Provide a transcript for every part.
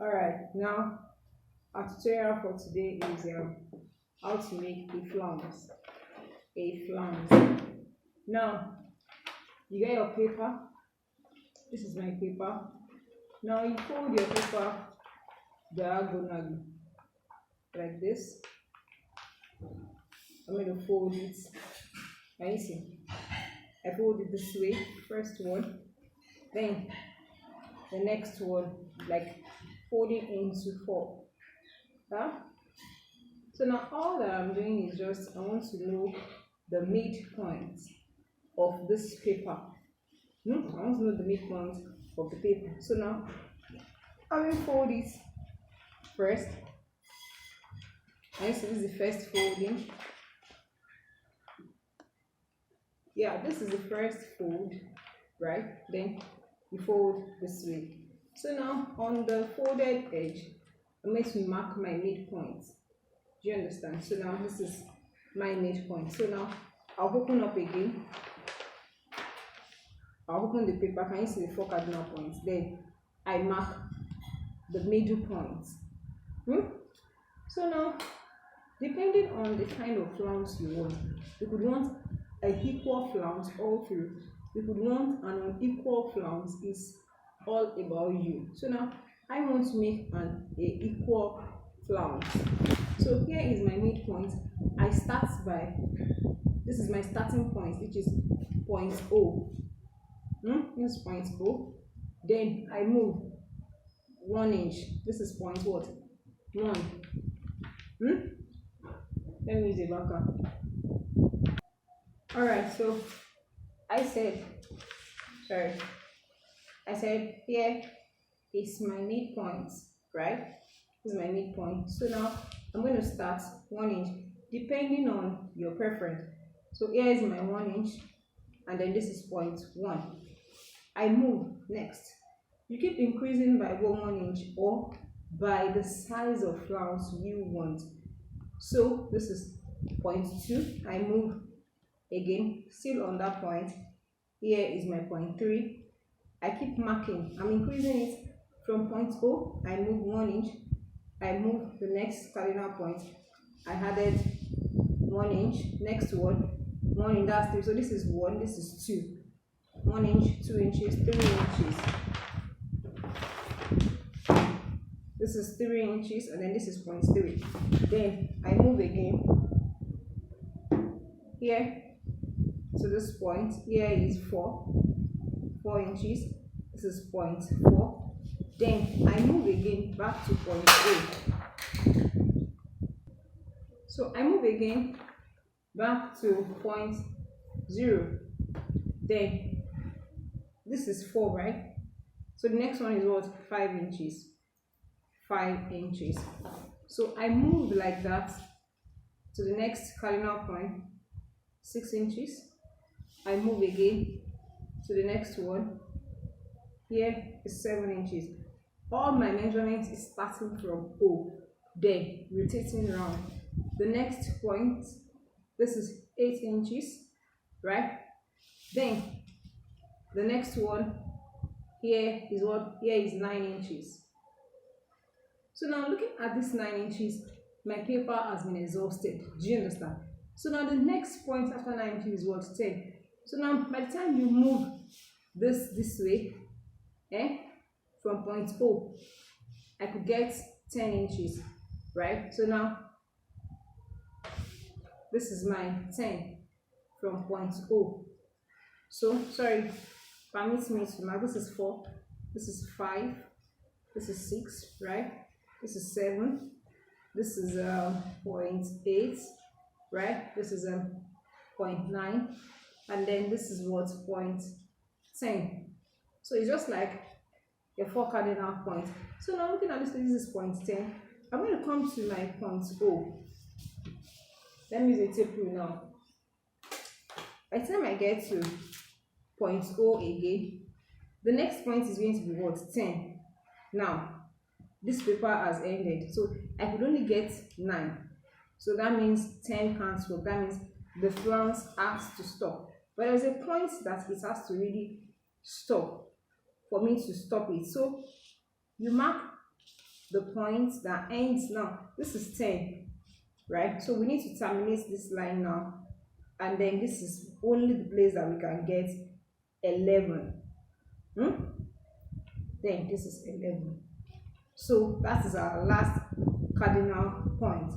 Alright, now our tutorial for today is how to make a flounce. A flounce. Now you get your paper. This is my paper. Now you fold your paper diagonally like this. I'm going to fold it. Now you see, I fold it this way. First one, then the next one, like folding into four. Huh? So now all that I'm doing is just I want to know the midpoint of this paper. I want to know the midpoint of the paper. So now I will fold it first. And so this is the first folding. Yeah, this is the first fold, right? Then you fold this way. So now on the folded edge, I'm going to mark my midpoint. Do you understand? So now this is my midpoint. So now I'll open up again. I'll open the paper. Can you see the four cardinal points? Then I mark the middle points. So now, depending on the kind of flounce you want, you could want an equal flounce all through. You could want an unequal flounce. Is all about you. So now I want to make an equal flounce. So here is my midpoint. I start by, this is my starting point, which is point O. This is point O. Then I move 1 inch. This is point what? 1. Let me use a marker. Alright, so I said here is my midpoint, right? This is my midpoint. So now I'm going to start 1 inch, depending on your preference. So here is my 1 inch, and then this is point 1. I move next. You keep increasing by 1 inch or by the size of flounce you want. So this is point 2. I move again, still on that point. Here is my point 3. I keep marking. I'm increasing it from point O. I move 1 inch. I move the next cardinal point. I added 1 inch. Next one, 1 inch. That's 3. So this is 1. This is 2. 1 inch, 2 inches, 3 inches. This is 3 inches, and then this is point 3. Then I move again here to this point. Here is 4 inches. This is point 4. Then I move again back to point A. So I move again back to point 0. Then this is 4, right? So the next one is what? 5 inches. 5 inches. So I move like that to the next cardinal point, 6 inches. I move again to the next one. Here is 7 inches. All my measurements is starting from O, then rotating around. The next point, this is 8 inches, right? Then the next one here is what? Here is 9 inches. So now looking at this 9 inches, my paper has been exhausted. Do you understand? So now the next point after 9 inches is what? 10. So now by the time you move this way, from point O, I could get 10 inches, right? So now this is my 10 from point O. So sorry, permit me to mark. This is 4, this is 5, this is 6, right? This is 7, this is point 8, right? This is 0.9, and then this is what? Point 10. So it's just like a 4 cardinal point. So now looking at this is point 10. I'm going to come to my point O. Let me use a tape rule now. By the time I get to point O again, the next point is going to be what? 10. Now this paper has ended, so I could only get 9. So that means 10 can't work. That means the flounce has to stop. But there's a point that it has to really stop for me to stop it. So you mark the point that ends now. This is 10, right? So we need to terminate this line now, and then this is only the place that we can get 11. Then this is 11. So that is our last cardinal point,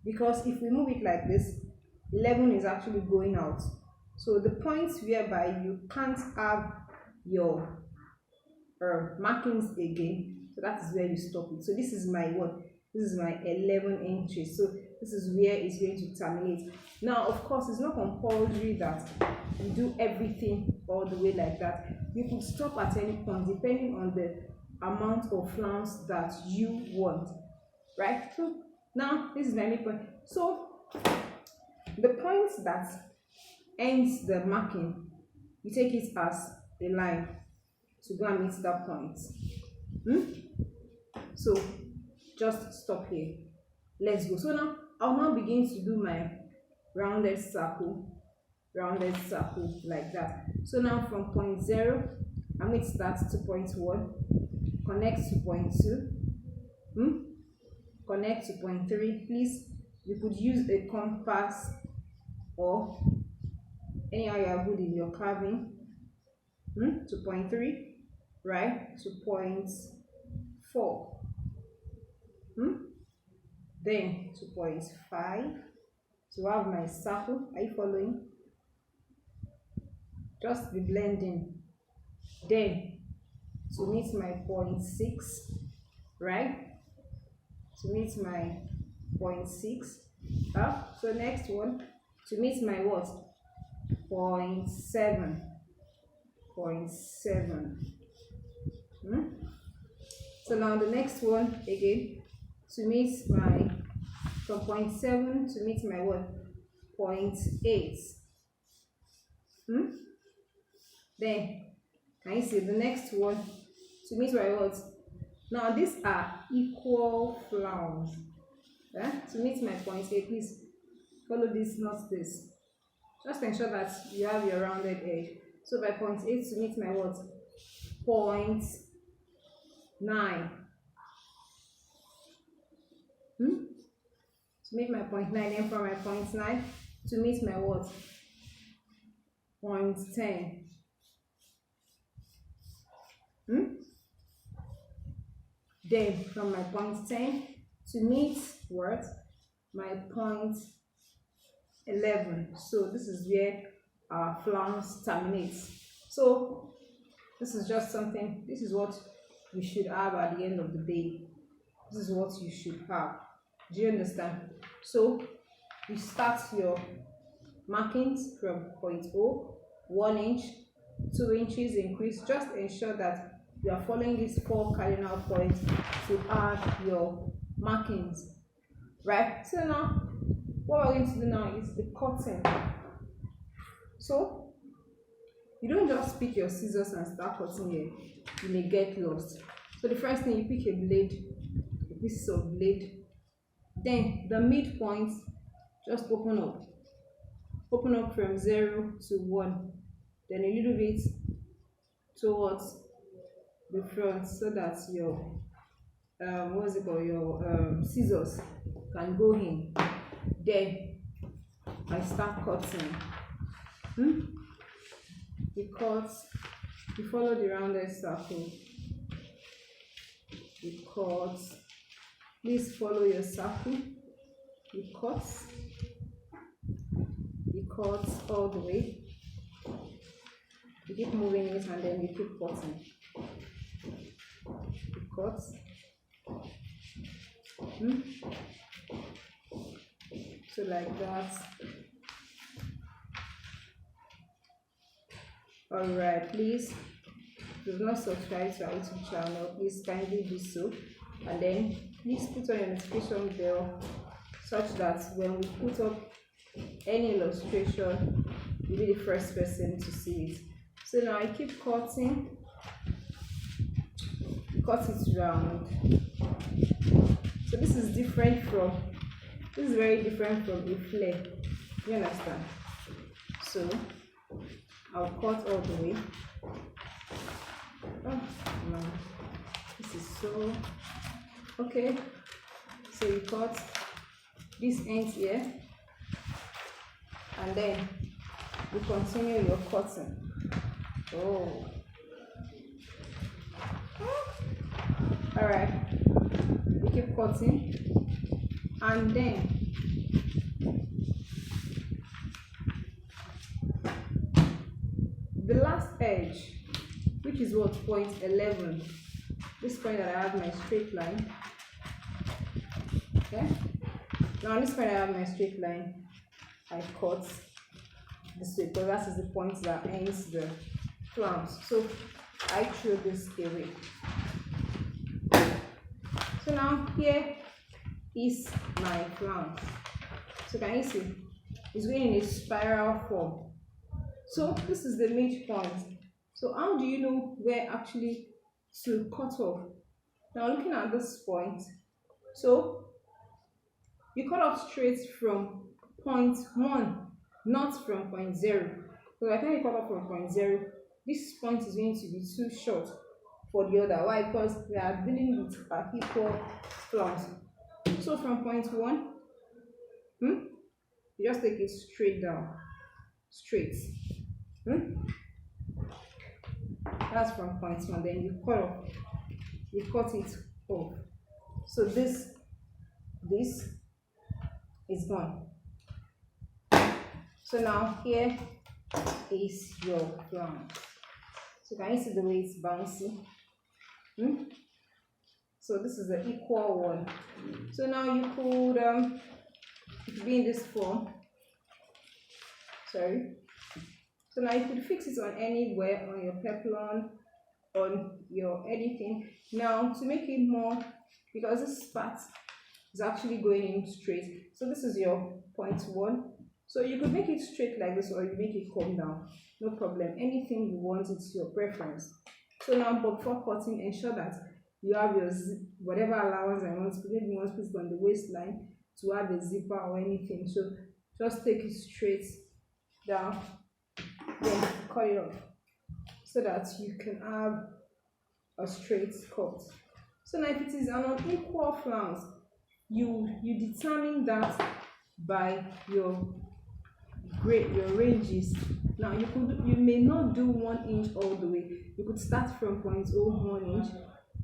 because if we move it like this, 11 is actually going out. So the points whereby you can't have your markings again, so that is where you stop it. So this is my what? This is my 11 entries. So this is where it's going to terminate. Now, of course, it's not compulsory that you do everything all the way like that. You could stop at any point depending on the amount of flounce that you want, right? So now this is my midpoint. So the point that ends the marking, you take it as a line to go and meet that point. So just stop here. Let's go. So now I'll now begin to do my rounded circle like that. So now from point 0, I'm going to start to point 1, connect to point 2, connect to point 3. Please, you could use a compass or anyhow you are good in your carving. To point 3, right, to point 4, then to point 5, to have my circle. Are you following? Just be blending. Then to meet my point 6, right, to meet my point 6. So next one, to meet my what? Point 7. So now the next one again, to meet my, from point 7 to meet my what? Point 8. Then can you see the next one, to meet my what? Now these are equal flounce. To meet my point 8, please follow this, not this. Just ensure that you have your rounded edge. So by point 8 to meet my what? Point 9. To meet my point 9, then from my point 9 to meet my what? Point 10. Then from my point 10 to meet what? My point 11. So this is where our flounce terminates. So this is just something, this is what you should have at the end of the day. This is what you should have. Do you understand? So you start your markings from point O, 1 inch, 2 inches increase. Just ensure that you are following these 4 cardinal points to add your markings, right? So now what we're going to do now is the cutting. So you don't just pick your scissors and start cutting here, you may get lost. So the first thing, you pick a blade, a piece of blade, then the midpoint, just open up from 0 to 1, then a little bit towards the front, so that your your scissors can go in. Then I start cutting. You cut, you follow the rounded circle, you cut, please follow your circle, you cut all the way, you keep moving it and then you keep cutting, you cut, so like that. Alright, please, if you've not subscribed to our YouTube channel, please kindly do so, and then please put on your notification bell such that when we put up any illustration, you'll be the first person to see it. So now I keep cutting, cut it round. So this is different from, this is very different from a flare. You understand? So I'll cut all the way. Oh no, this is so Okay, so you cut this end here, and then you continue your cutting. Oh, all right, you keep cutting, and then the last edge, which is what, point 11, this point that I have my straight line. Okay, now this point I have my straight line, I cut this way because that is the point that ends the flounce. So I throw this away. So now here is my flounce. So can you see it's going in a spiral form. So this is the midpoint. So how do you know where actually to cut off? Now looking at this point, so you cut off straight from point 1, not from point 0. So by the time you cut off from point 0, this point is going to be too short for the other. Why? Because we are dealing with an equal flounce. So from point 1, you just take it straight down, straight. That's from point 1. Then you cut it off. So this is gone. So now here is your flounce. So can you see the way it's bouncing? So this is the equal one. So now you could be in this form. Sorry. So now you could fix it on anywhere, on your peplon, on your anything. Now to make it more, because this part is actually going in straight. So this is your point 1. So you could make it straight like this, or you make it come down. No problem. Anything you want, it's your preference. So now, but before cutting, ensure that you have your whatever allowance I want to put. Maybe you want to put it on the waistline to have a zipper or anything. So just take it straight down, then cut it off so that you can have a straight cut. So now if it is an unequal flounce, you determine that by your ranges. Now you may not do 1 inch all the way. You could start from 0.01 inch,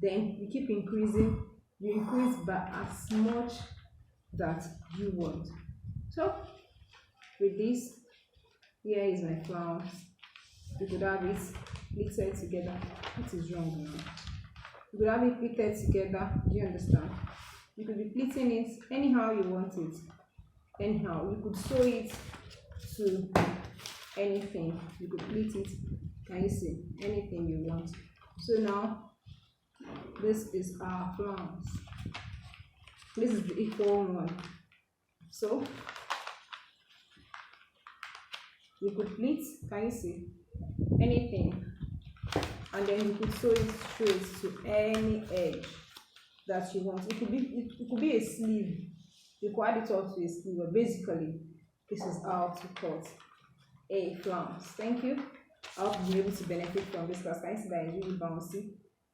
then you keep increasing. You increase by as much that you want. So with this, here is my flounce. You could have it pleated together. It is wrong now. You could have it pleated together. Do you understand? You could be pleating it anyhow you want it. Anyhow, you could sew it to anything. You could pleat it. Can you see? Anything you want. So now this is our flounce. This is the equal one. So you could pleat, can you see? Anything. And then you could sew it straight to any edge that you want. It could be a sleeve. You could add it all to a sleeve, but basically this is how to cut a flounce. Thank you. I hope you'll be able to benefit from this class. Can you see that it's really bouncy?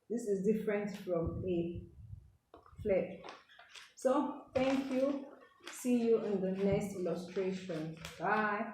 This is different from a flip. So thank you. See you in the next illustration. Bye.